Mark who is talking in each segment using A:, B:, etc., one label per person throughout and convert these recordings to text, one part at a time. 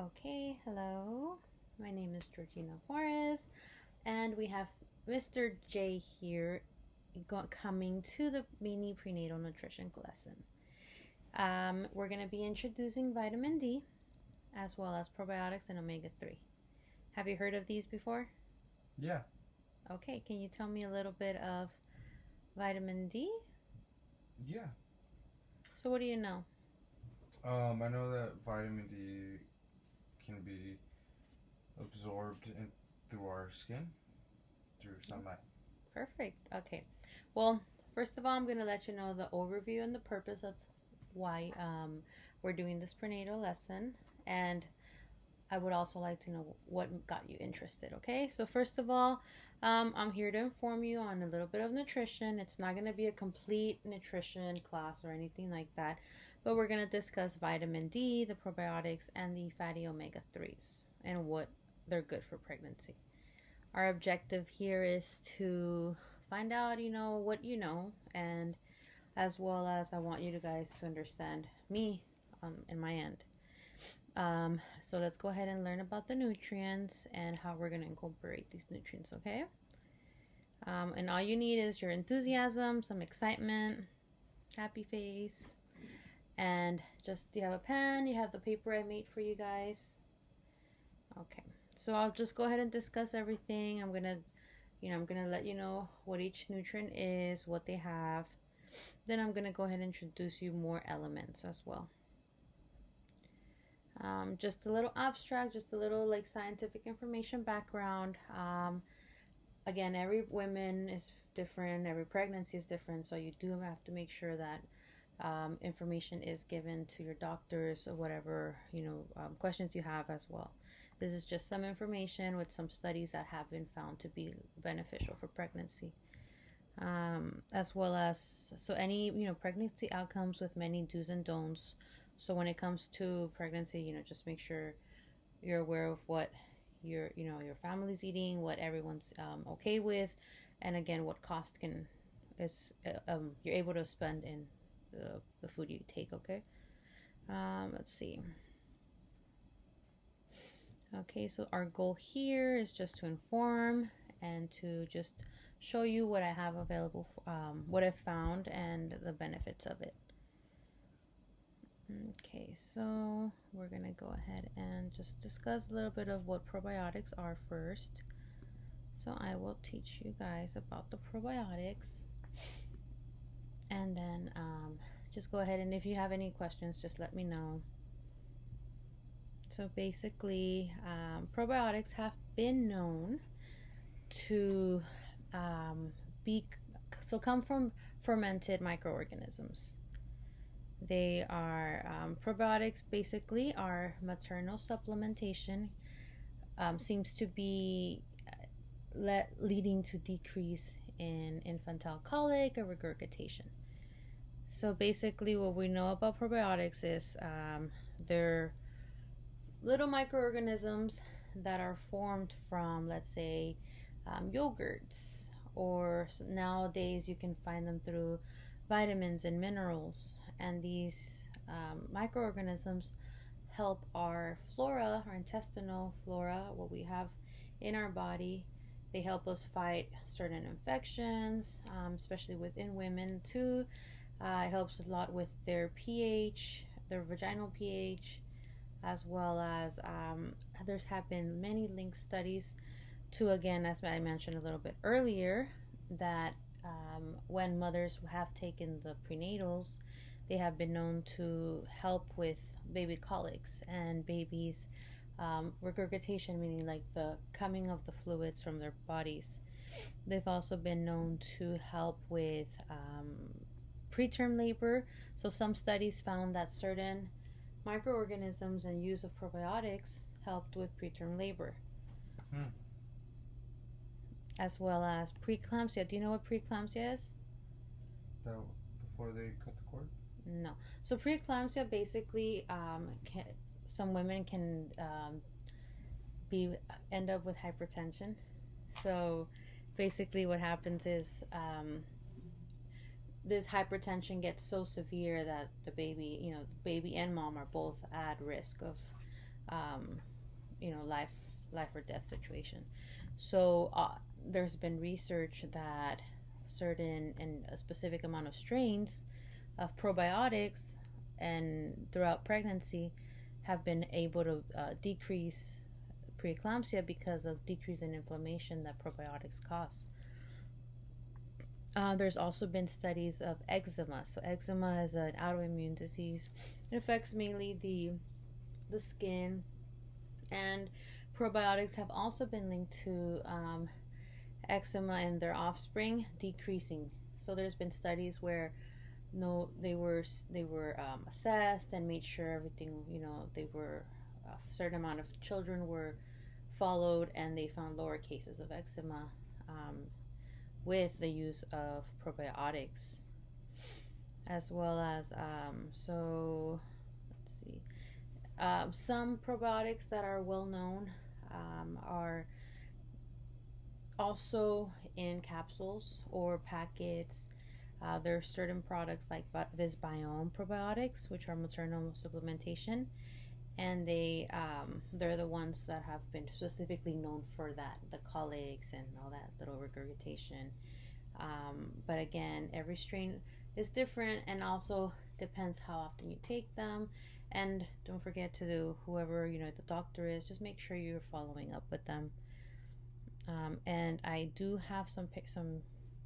A: Okay, hello. My name is Georgina Juarez, and we have Mr. J here coming to the mini prenatal nutrition lesson. We're going to be introducing vitamin D as well as probiotics and omega 3. Have you heard of these before?
B: Yeah,
A: Okay, can you tell me a little bit of vitamin D?
B: yeah.
A: So, what do you know?
B: I know that vitamin D can be absorbed through our skin through sunlight.
A: Perfect. Okay. Well, first of all, I'm going to let you know the overview and the purpose of why we're doing this prenatal lesson. And I would also like to know what got you interested. Okay. So, first of all, I'm here to inform you on a little bit of nutrition. It's not going to be a complete nutrition class or anything like that, but we're going to discuss vitamin D, the probiotics, and the fatty omega 3s and what they're good for pregnancy. Our objective here is to find out, what you know, and as well as I want you guys to understand me in my end. So let's go ahead and learn about the nutrients and how we're going to incorporate these nutrients, okay? And all you need is your enthusiasm, some excitement, happy face, and just you have a pen, you have the paper I made for you guys. Okay. So I'll just go ahead and discuss everything. I'm gonna let you know what each nutrient is, what they have. Then I'm gonna go ahead and introduce you more elements as well. Just a little abstract, just a little like scientific information background. Again, every woman is different, every pregnancy is different, so you do have to make sure that information is given to your doctors or whatever questions you have as well. This is just some information with some studies that have been found to be beneficial for pregnancy, as well as so any pregnancy outcomes with many do's and don'ts. So when it comes to pregnancy, just make sure you're aware of what your family's eating, what everyone's okay with, and again what cost can is you're able to spend in the food you take. Okay. Let's see. Okay, so our goal here is just to inform and to just show you what I have available, what I've found, and the benefits of it. Okay, so we're gonna go ahead and just discuss a little bit of what probiotics are first. So I will teach you guys about the probiotics, and then just go ahead and if you have any questions, just let me know. So basically, probiotics have been known to be come from fermented microorganisms. They are probiotics. Basically, are maternal supplementation. Seems to be leading to decrease in infantile colic or regurgitation. So basically, what we know about probiotics is they're little microorganisms that are formed from, let's say, yogurts, or nowadays you can find them through vitamins and minerals. And these microorganisms help our flora, our intestinal flora, what we have in our body. They help us fight certain infections, especially within women too. It helps a lot with their pH, their vaginal pH, as well as there's have been many linked studies to, again, as I mentioned a little bit earlier, that when mothers have taken the prenatals, they have been known to help with baby colics and babies regurgitation, meaning like the coming of the fluids from their bodies. They've also been known to help with preterm labor. So some studies found that certain microorganisms and use of probiotics helped with preterm labor,
B: Hmm.
A: as well as preeclampsia. Do you know what preeclampsia is?
B: That before they cut the cord.
A: No. So preeclampsia basically, some women can be end up with hypertension. So basically, what happens is this hypertension gets so severe that the baby and mom are both at risk of um, life or death situation. So there's been research that certain and a specific amount of strains of probiotics and throughout pregnancy have been able to decrease preeclampsia because of decrease in inflammation that probiotics cause. There's also been studies of eczema. So eczema is an autoimmune disease. It affects mainly the skin, and probiotics have also been linked to eczema and their offspring decreasing. So there's been studies where no they were assessed and made sure everything, they were a certain amount of children were followed, and they found lower cases of eczema um, with the use of probiotics, as well as so let's see, some probiotics that are well known are also in capsules or packets. There are certain products like Visbiome probiotics, which are maternal supplementation, and they're the ones that have been specifically known for that, the colics and all that little regurgitation. But again, every strain is different, and also depends how often you take them. And don't forget to do, whoever the doctor is, just make sure you're following up with them. And I do have some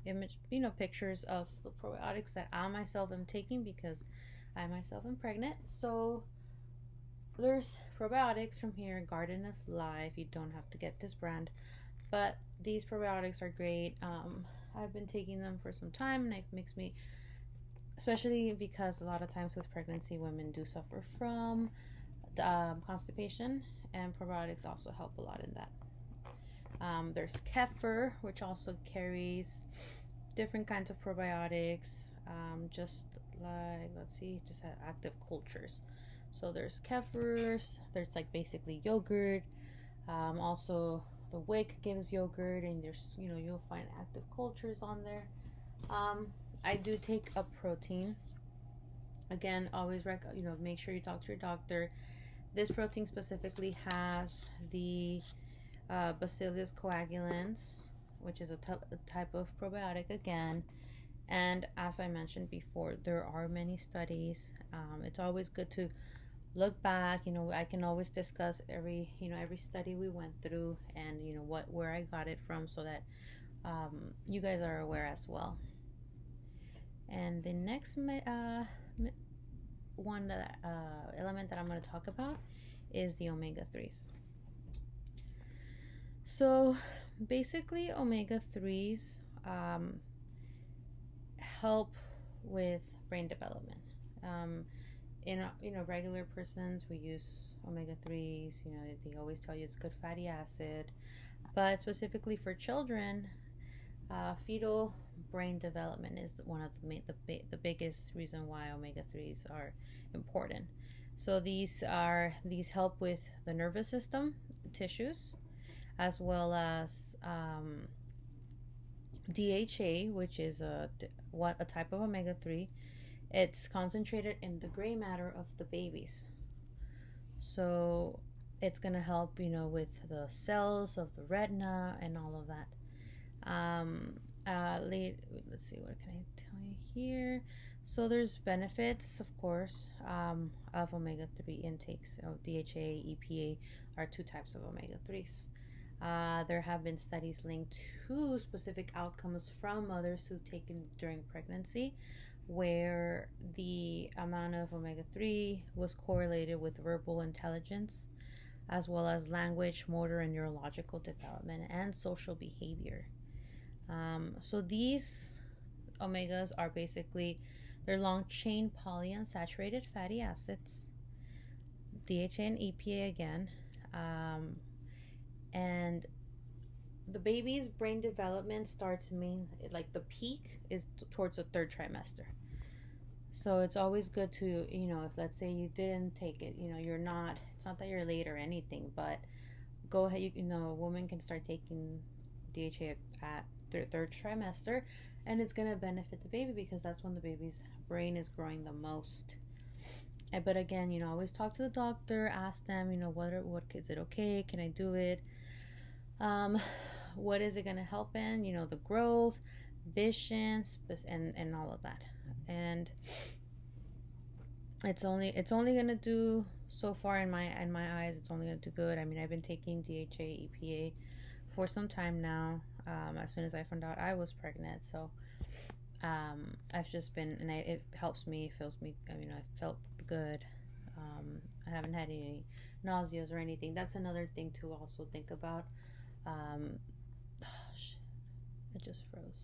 A: image, pictures of the probiotics that I myself am taking, because I myself am pregnant. So there's probiotics from here, Garden of Life. You don't have to get this brand, but these probiotics are great. I've been taking them for some time, and it makes me, especially because a lot of times with pregnancy, women do suffer from constipation, and probiotics also help a lot in that. There's kefir, which also carries different kinds of probiotics, just like, let's see, just active cultures. So there's kefirs, there's like basically yogurt. Also, the wick gives yogurt, and there's, you'll find active cultures on there. I do take a protein. Again, always make sure you talk to your doctor. This protein specifically has the Bacillus coagulans, which is a type of probiotic again. And as I mentioned before, there are many studies. It's always good to look back. I can always discuss every study we went through, and where I got it from, so that you guys are aware as well. And the next element that I'm going to talk about is the omega-3s. So basically, omega-3s help with brain development. In regular persons, we use omega-3s. They always tell you it's good fatty acid, but specifically for children, fetal brain development is one of the biggest reason why omega-3s are important. So these help with the nervous system, tissues, as well as DHA, which is a type of omega-3. It's concentrated in the gray matter of the babies. So it's going to help, with the cells of the retina and all of that. Let's see, what can I tell you here? So there's benefits, of course, of omega-3 intakes. So DHA, EPA are two types of omega-3s. There have been studies linked to specific outcomes from mothers who've taken during pregnancy, where the amount of omega-3 was correlated with verbal intelligence, as well as language, motor, and neurological development, and social behavior. So these omegas are basically, they're long-chain polyunsaturated fatty acids, DHA and EPA again, and the baby's brain development starts like the peak is towards the third trimester. So it's always good to, if let's say you didn't take it, it's not that you're late or anything, but go ahead, a woman can start taking DHA at their third trimester, and it's going to benefit the baby, because that's when the baby's brain is growing the most. But again, always talk to the doctor, ask them, what is it okay? Can I do it? Um, what is it going to help in? The growth, vision, and all of that. And it's only going to do so far in my eyes. It's only going to do good. I mean, I've been taking DHA, EPA for some time now. As soon as I found out I was pregnant, so I've just been, and it helps me, fills me. I mean, I felt good. I haven't had any nauseas or anything. That's another thing to also think about. Oh, shit, it just froze.